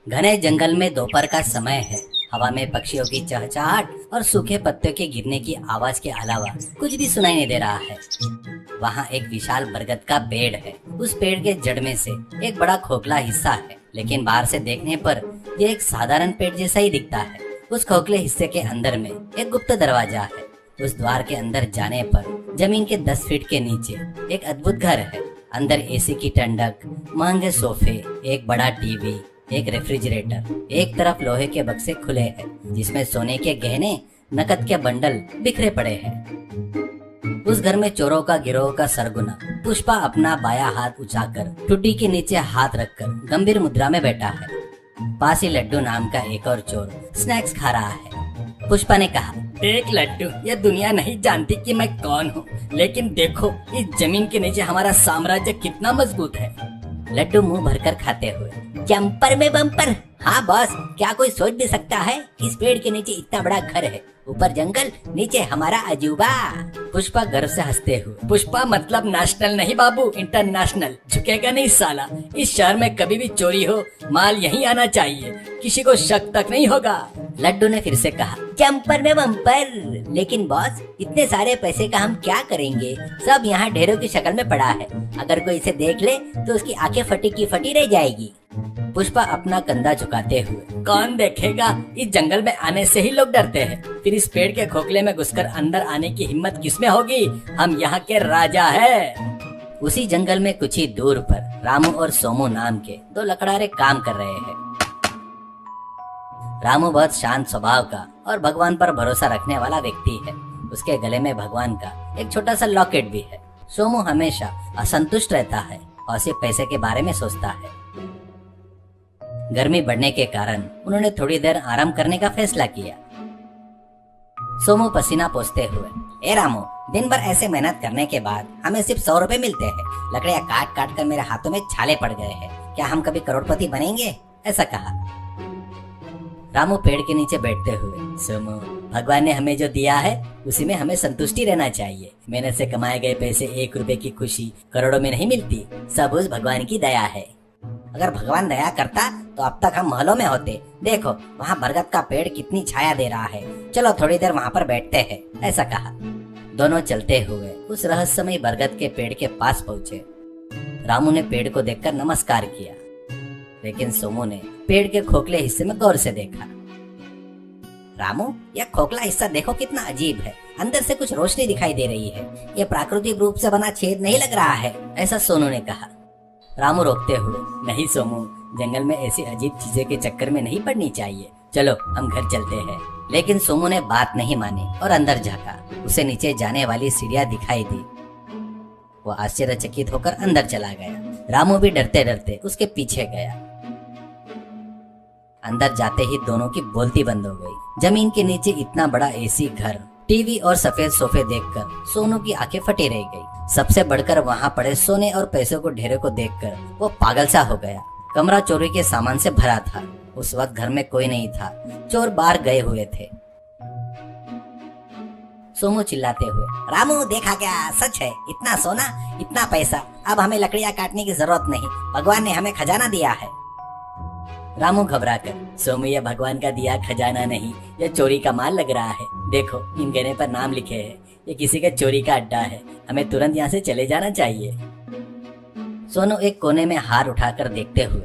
घने जंगल में दोपहर का समय है। हवा में पक्षियों की चहचहाट और सूखे पत्तों के गिरने की आवाज के अलावा कुछ भी सुनाई नहीं दे रहा है। वहाँ एक विशाल बरगद का पेड़ है। उस पेड़ के जड़ में से एक बड़ा खोखला हिस्सा है, लेकिन बाहर से देखने पर यह एक साधारण पेड़ जैसा ही दिखता है। उस खोखले हिस्से के अंदर में एक गुप्त दरवाजा है। उस द्वार के अंदर जाने पर जमीन के 10 फीट के नीचे एक अद्भुत घर है। अंदर एसी की ठंडक, महंगे सोफे, एक बड़ा टीवी, एक रेफ्रिजरेटर, एक तरफ लोहे के बक्से खुले हैं जिसमें सोने के गहने, नकद के बंडल बिखरे पड़े हैं। उस घर में चोरों का गिरोह का सरगुना पुष्पा अपना बायां हाथ उठाकर ठुड्डी के नीचे हाथ रखकर गंभीर मुद्रा में बैठा है। पास ही लड्डू नाम का एक और चोर स्नैक्स खा रहा है। पुष्पा ने कहा, देख लड्डू, ये दुनिया नहीं जानती कि मैं कौन हूँ, लेकिन देखो इस जमीन के नीचे हमारा साम्राज्य कितना मजबूत है। लड्डू मुंह भरकर खाते हुए, जंपर में बम्पर। हाँ बॉस, क्या कोई सोच भी सकता है इस पेड़ के नीचे इतना बड़ा घर है, ऊपर जंगल, नीचे हमारा अजूबा। पुष्पा गर्व से हंसते हुए, पुष्पा मतलब नेशनल नहीं बाबू, इंटरनेशनल। झुकेगा नहीं साला। इस शहर में कभी भी चोरी हो, माल यहीं आना चाहिए, किसी को शक तक नहीं होगा। लड्डू ने फिर से कहा, जंपर में बम्पर। लेकिन बॉस, इतने सारे पैसे का हम क्या करेंगे? सब यहाँ ढेरों की शक्ल में पड़ा है। अगर कोई इसे देख ले तो उसकी आंखें फटी की फटी रह जाएगी। पुष्पा अपना कंधा झुकाते हुए, कौन देखेगा? इस जंगल में आने से ही लोग डरते हैं, फिर इस पेड़ के खोखले में घुसकर अंदर आने की हिम्मत किसमें होगी? हम यहाँ के राजा हैं। उसी जंगल में कुछ ही दूर पर रामू और सोमू नाम के 2 लकड़हारे काम कर रहे हैं। रामू बहुत शांत स्वभाव का और भगवान पर भरोसा रखने वाला व्यक्ति है। उसके गले में भगवान का एक छोटा सा लॉकेट भी है। सोमू हमेशा असंतुष्ट रहता है और सिर्फ पैसे के बारे में सोचता है। गर्मी बढ़ने के कारण उन्होंने थोड़ी देर आराम करने का फैसला किया। सोमू पसीना पोंछते हुए, ए रामू, दिन भर ऐसे मेहनत करने के बाद हमें सिर्फ 100 रुपए मिलते हैं। लकड़ियां काट काट कर मेरे हाथों में छाले पड़ गए हैं। क्या हम कभी करोड़पति बनेंगे? ऐसा कहा। रामू पेड़ के नीचे बैठते हुए, सोमू, भगवान ने हमें जो दिया है उसी में हमें संतुष्टि रहना चाहिए। मेहनत से कमाए गए पैसे 1 रुपए की खुशी करोड़ों में नहीं मिलती। सब उस भगवान की दया है। अगर भगवान दया करता तो अब तक हम महलों में होते। देखो वहाँ बरगद का पेड़ कितनी छाया दे रहा है। चलो थोड़ी देर वहाँ पर बैठते हैं। ऐसा कहा। दोनों चलते हुए उस रहस्यमय बरगद के पेड़ के पास पहुँचे। रामू ने पेड़ को देखकर नमस्कार किया, लेकिन सोमू ने पेड़ के खोखले हिस्से में गौर से देखा। रामू, यह खोखला हिस्सा देखो कितना अजीब है। अंदर से कुछ रोशनी दिखाई दे रही है। यह प्राकृतिक रूप से बना छेद नहीं लग रहा है, ऐसा सोनू ने कहा। रामू रोकते हुए, नहीं सोमू, जंगल में ऐसी अजीब चीजें के चक्कर में नहीं पड़नी चाहिए। चलो हम घर चलते हैं। लेकिन सोमू ने बात नहीं मानी और अंदर झांका। उसे नीचे जाने वाली सीढ़ियां दिखाई दी। वो आश्चर्यचकित होकर अंदर चला गया। रामू भी डरते डरते उसके पीछे गया। अंदर जाते ही दोनों की बोलती बंद हो गई। जमीन के नीचे इतना बड़ा एसी, घर, टीवी और सफेद सोफे देखकर सोनू की आंखें फटी रह गई। सबसे बढ़कर वहाँ पड़े सोने और पैसों को ढेरों को देखकर वो पागल सा हो गया। कमरा चोरी के सामान से भरा था। उस वक्त घर में कोई नहीं था। चोर बाहर गए हुए थे। सोमू चिल्लाते हुए, रामू देखा क्या? सच है, इतना सोना, इतना पैसा। अब हमें लकड़ियां काटने की जरूरत नहीं, भगवान ने हमें खजाना दिया है। रामू घबराकर, सोमू, यह भगवान का दिया खजाना नहीं, यह चोरी का माल लग रहा है। देखो इन गहने पर नाम लिखे हैं। ये किसी के चोरी का अड्डा है। हमें तुरंत यहाँ से चले जाना चाहिए। सोनू एक कोने में हार उठाकर देखते हुए,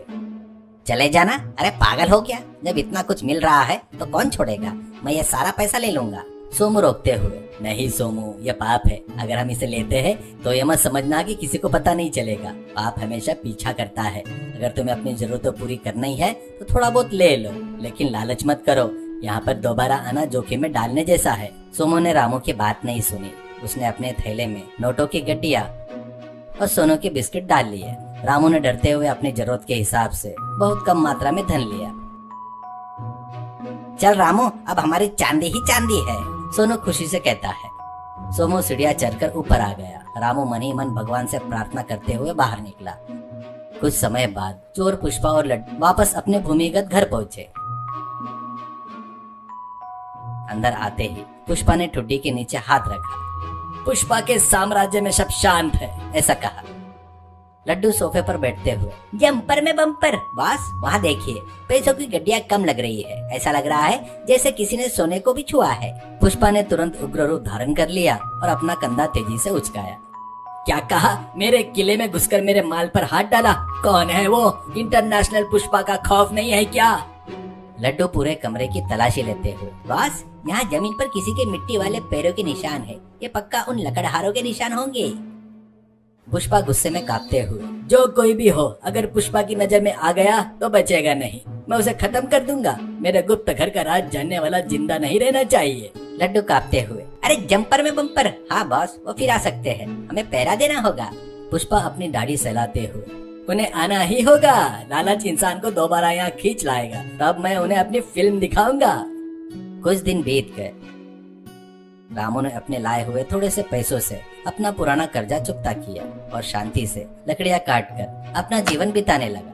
चले जाना? अरे पागल हो क्या? जब इतना कुछ मिल रहा है तो कौन छोड़ेगा? मैं ये सारा पैसा ले लूंगा। सोमू रोकते हुए, नहीं सोमू, यह पाप है। अगर हम इसे लेते हैं तो ये मत समझना कि किसी को पता नहीं चलेगा। पाप हमेशा पीछा करता है। अगर तुम्हें अपनी जरूरतों पूरी करनी है तो थोड़ा बहुत ले लो, लेकिन लालच मत करो। यहाँ पर दोबारा आना जोखिम में डालने जैसा है। सोमू ने रामू की बात नहीं सुनी। उसने अपने थैले में नोटों की गड्डियां और सोनू के बिस्किट डाल लिए। रामू ने डरते हुए अपनी जरूरत के हिसाब से बहुत कम मात्रा में धन लिया। चल रामू, अब हमारी चांदी ही चांदी है, सोनू खुशी से कहता है। सोमू सीढ़ियां चढ़कर ऊपर आ गया। रामू मन ही मन भगवान से प्रार्थना करते हुए बाहर निकला। कुछ समय बाद चोर, पुष्पा और लड्डू वापस अपने भूमिगत घर पहुंचे। अंदर आते ही पुष्पा ने ठुड्डी के नीचे हाथ रखा। पुष्पा के साम्राज्य में सब शांत है, ऐसा कहा। लड्डू सोफे पर बैठते हुए, जंपर में बम्पर। बॉस वहाँ देखिए, पैसों की गड्डियाँ कम लग रही है। ऐसा लग रहा है जैसे किसी ने सोने को भी छुआ है। पुष्पा ने तुरंत उग्र रूप धारण कर लिया और अपना कंधा तेजी से उचकाया। क्या कहा? मेरे किले में घुसकर मेरे माल पर हाथ डाला? कौन है वो? इंटरनेशनल पुष्पा का खौफ नहीं है क्या? लड्डू पूरे कमरे की तलाशी लेते हुए, बॉस यहाँ जमीन पर किसी के मिट्टी वाले पैरों के निशान है। ये पक्का उन लकड़हारों के निशान होंगे। पुष्पा गुस्से में कांपते हुए, जो कोई भी हो, अगर पुष्पा की नजर में आ गया तो बचेगा नहीं। मैं उसे खत्म कर दूंगा। मेरे गुप्त घर का राज जानने वाला जिंदा नहीं रहना चाहिए। लड्डू कांपते हुए, अरे जंपर में बम्पर। हाँ बॉस, वो फिर आ सकते हैं, हमें पहरा देना होगा। पुष्पा अपनी दाढ़ी सहलाते हुए, उन्हें आना ही होगा। लालच इंसान को दोबारा यहाँ खींच लाएगा, तब मैं उन्हें अपनी फिल्म दिखाऊंगा। कुछ दिन बीत गए। रामू ने अपने लाए हुए थोड़े से पैसों से अपना पुराना कर्जा चुकता किया और शांति से लकड़ियां काटकर अपना जीवन बिताने लगा।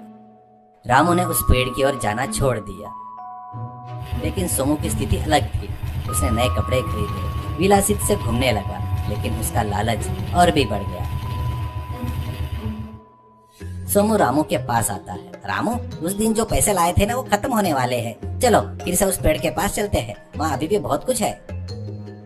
रामू ने उस पेड़ की ओर जाना छोड़ दिया, लेकिन सोमू की स्थिति अलग थी। उसने नए कपड़े खरीदे, विलासित से घूमने लगा, लेकिन उसका लालच और भी बढ़ गया। सोमू रामू के पास आता है। रामू, उस दिन जो पैसे लाए थे ना, वो खत्म होने वाले हैं। चलो फिर से उस पेड़ के पास चलते हैं, वहाँ अभी भी बहुत कुछ है।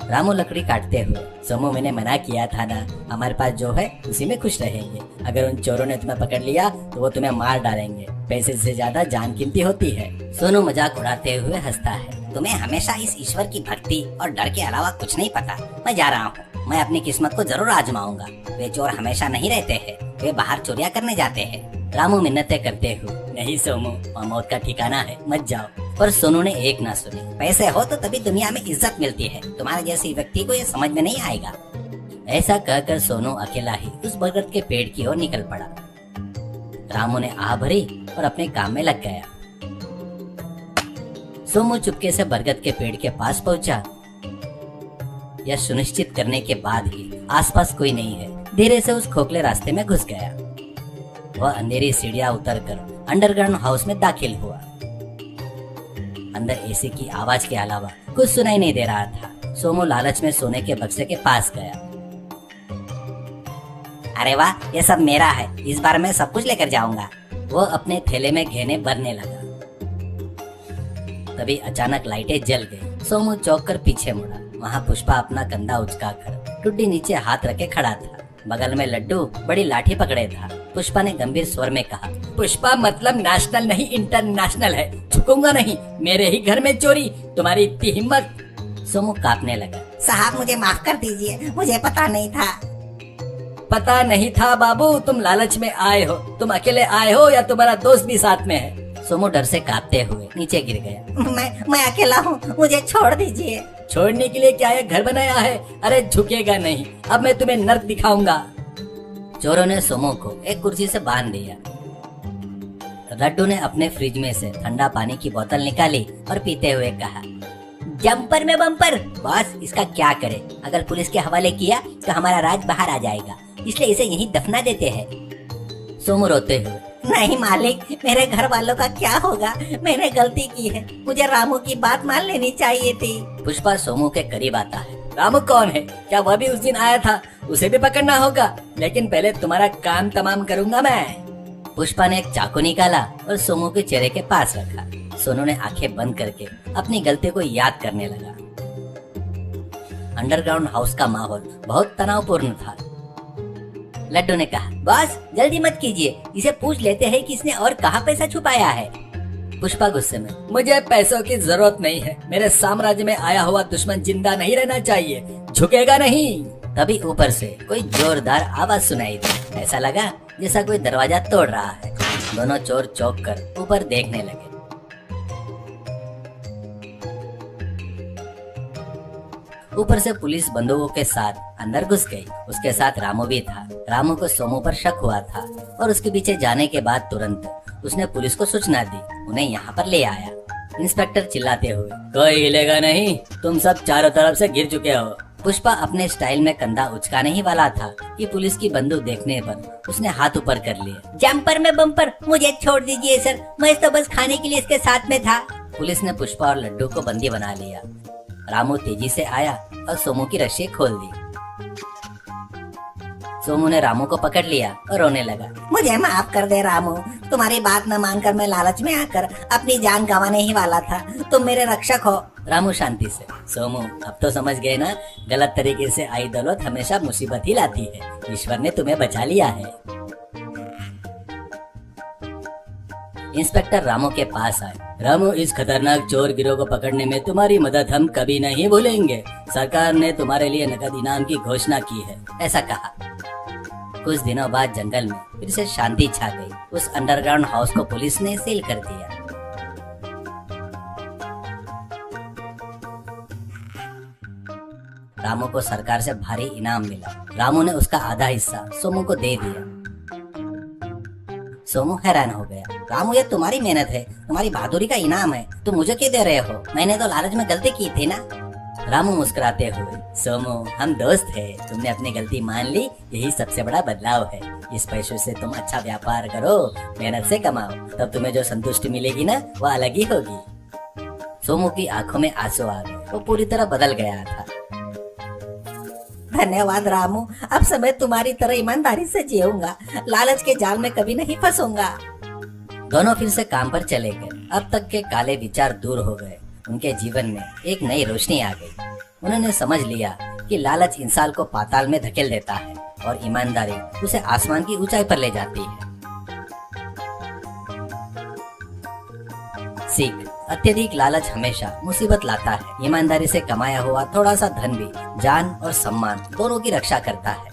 रामू लकड़ी काटते हुए, सोमू मैंने मना किया था ना, हमारे पास जो है उसी में खुश रहेंगे। अगर उन चोरों ने तुम्हें पकड़ लिया तो वो तुम्हें मार डालेंगे। पैसे से ज्यादा जान कीमती होती है। सोनू मजाक उड़ाते हुए हंसता है। तुम्हें हमेशा इस ईश्वर की भक्ति और डर के अलावा कुछ नहीं पता। मैं जा रहा हूँ, मैं अपनी किस्मत को जरूर आजमाऊंगा। वे चोर हमेशा नहीं रहते हैं, वे बाहर चोरियां करने जाते हैं। रामू मिन्नतें करते हुए, नहीं सोमू, वहाँ मौत का ठिकाना है, मत जाओ। पर सोनू ने एक ना सुनी। पैसे हो तो तभी दुनिया में इज्जत मिलती है, तुम्हारे जैसे व्यक्ति को ये समझ में नहीं आएगा। ऐसा कहकर सोनू अकेला ही उस बरगद के पेड़ की ओर निकल पड़ा। रामू ने आह भरी और अपने काम में लग गया। सोमू चुपके से बरगद के पेड़ के पास पहुंचा। यह सुनिश्चित करने के बाद ही आसपास कोई नहीं है, धीरे से उस खोखले रास्ते में घुस गया। वह अंधेरी सीढ़ियां उतरकर अंडरग्राउंड हाउस में दाखिल हुआ। अंदर एसी की आवाज के अलावा कुछ सुनाई नहीं दे रहा था। सोमू लालच में सोने के बक्से के पास गया। अरे वाह, ये सब मेरा है, इस बार मैं सब कुछ लेकर जाऊंगा। वो अपने थैले में गहने भरने लगा। तभी अचानक लाइटें जल गई। सोमू चौंक कर पीछे मुड़ा। वहाँ पुष्पा अपना कंधा उचकाकर टुड्डी नीचे हाथ रखे खड़ा था। बगल में लड्डू बड़ी लाठी पकड़े था। पुष्पा ने गंभीर स्वर में कहा, पुष्पा मतलब नेशनल नहीं इंटरनेशनल है, झुकूंगा नहीं। मेरे ही घर में चोरी, तुम्हारी इतनी हिम्मत। सोमू कांपने लगा। साहब मुझे माफ कर दीजिए, मुझे पता नहीं था। पता नहीं था बाबू, तुम लालच में आए हो। तुम अकेले आए हो या तुम्हारा दोस्त भी साथ में है? सोमू डर से कांपते हुए नीचे गिर गया। मैं अकेला हूँ, मुझे छोड़ दीजिए। छोड़ने के लिए क्या ये घर बनाया है? अरे झुकेगा नहीं, अब मैं तुम्हें नर्क दिखाऊंगा। चोरों ने सोमू को एक कुर्सी से बांध दिया। लड्डू ने अपने फ्रिज में से ठंडा पानी की बोतल निकाली और पीते हुए कहा, जंपर में बम्पर। बॉस इसका क्या करे? अगर पुलिस के हवाले किया तो हमारा राज बाहर आ जाएगा, इसलिए इसे यहीं दफना देते हैं। सोमू रोते हुए, नहीं मालिक, मेरे घर वालों का क्या होगा? मैंने गलती की है, मुझे रामू की बात मान लेनी चाहिए थी। पुष्पा सोमू के करीब आता है। रामू कौन है? क्या वह भी उस दिन आया था? उसे भी पकड़ना होगा, लेकिन पहले तुम्हारा काम तमाम करूंगा मैं। पुष्पा ने एक चाकू निकाला और सोमू के चेहरे के पास रखा। सोनू ने आंखें बंद करके अपनी गलती को याद करने लगा। अंडरग्राउंड हाउस का माहौल बहुत तनावपूर्ण था। लड्डू ने कहा, बॉस जल्दी मत कीजिए, इसे पूछ लेते हैं कि इसने और कहाँ पैसा छुपाया है। पुष्पा गुस्से में, मुझे पैसों की जरूरत नहीं है। मेरे साम्राज्य में आया हुआ दुश्मन जिंदा नहीं रहना चाहिए, झुकेगा नहीं। तभी ऊपर से कोई जोरदार आवाज सुनाई दी। ऐसा लगा जैसा कोई दरवाजा तोड़ रहा है। दोनों चोर चौंक कर ऊपर देखने लगे। ऊपर से पुलिस बंदूकों के साथ अंदर घुस गई। उसके साथ रामू भी था। रामू को सोमू पर शक हुआ था और उसके पीछे जाने के बाद तुरंत उसने पुलिस को सूचना दी। उन्हें यहाँ पर ले आया। इंस्पेक्टर चिल्लाते हुए, कोई हिलेगा नहीं, तुम सब चारों तरफ से गिर चुके हो। पुष्पा अपने स्टाइल में कंधा उचकाने ही वाला था कि पुलिस की बंदूक देखने पर उसने हाथ ऊपर कर लिए। जंपर में बम्पर, मुझे छोड़ दीजिए सर, मैं तो बस खाने के लिए इसके साथ में था। पुलिस ने पुष्पा और लड्डू को बंदी बना लिया। रामू तेजी से आया और सोमू की रस्सी खोल दी। सोमू ने रामू को पकड़ लिया और रोने लगा। मुझे माफ कर दे रामू, तुम्हारी बात न मानकर मैं लालच में आकर अपनी जान गंवाने ही वाला था। तुम मेरे रक्षक हो। रामू शांति से। सोमू अब तो समझ गए ना, गलत तरीके से आई दौलत हमेशा मुसीबत ही लाती है। ईश्वर ने तुम्हें बचा लिया है। इंस्पेक्टर रामू के पास आए। रामू, इस खतरनाक चोर गिरोह को पकड़ने में तुम्हारी मदद हम कभी नहीं भूलेंगे। सरकार ने तुम्हारे लिए नकद इनाम की घोषणा की है, ऐसा कहा। कुछ दिनों बाद जंगल में फिर से शांति छा गई। उस अंडरग्राउंड हाउस को पुलिस ने सील कर दिया। रामू को सरकार से भारी इनाम मिला। रामू ने उसका आधा हिस्सा सोमू को दे दिया। सोमू हैरान हो गया। रामू, ये तुम्हारी मेहनत है, तुम्हारी बहादुरी का इनाम है, तुम मुझे क्यों दे रहे हो? मैंने तो लालच में गलती की थी ना। रामू मुस्कुराते हुए, सोमू हम दोस्त हैं, तुमने अपनी गलती मान ली, यही सबसे बड़ा बदलाव है। इस पैसों से तुम अच्छा व्यापार करो, मेहनत से कमाओ, तब तुम्हें जो संतुष्टि मिलेगी ना वो अलग ही होगी। सोमू की आंखों में आंसू आ गए। वो पूरी तरह बदल गया था। धन्यवाद रामू, अब से मैं तुम्हारी तरह ईमानदारी से जीऊंगा, लालच के जाल में कभी नहीं फंसूंगा। दोनों फिर से काम पर चले गए। अब तक के काले विचार दूर हो गए। उनके जीवन में एक नई रोशनी आ गई। उन्होंने समझ लिया कि लालच इंसान को पाताल में धकेल देता है और ईमानदारी उसे आसमान की ऊंचाई पर ले जाती है। सीख, अत्यधिक लालच हमेशा मुसीबत लाता है। ईमानदारी से कमाया हुआ थोड़ा सा धन भी जान और सम्मान दोनों की रक्षा करता है।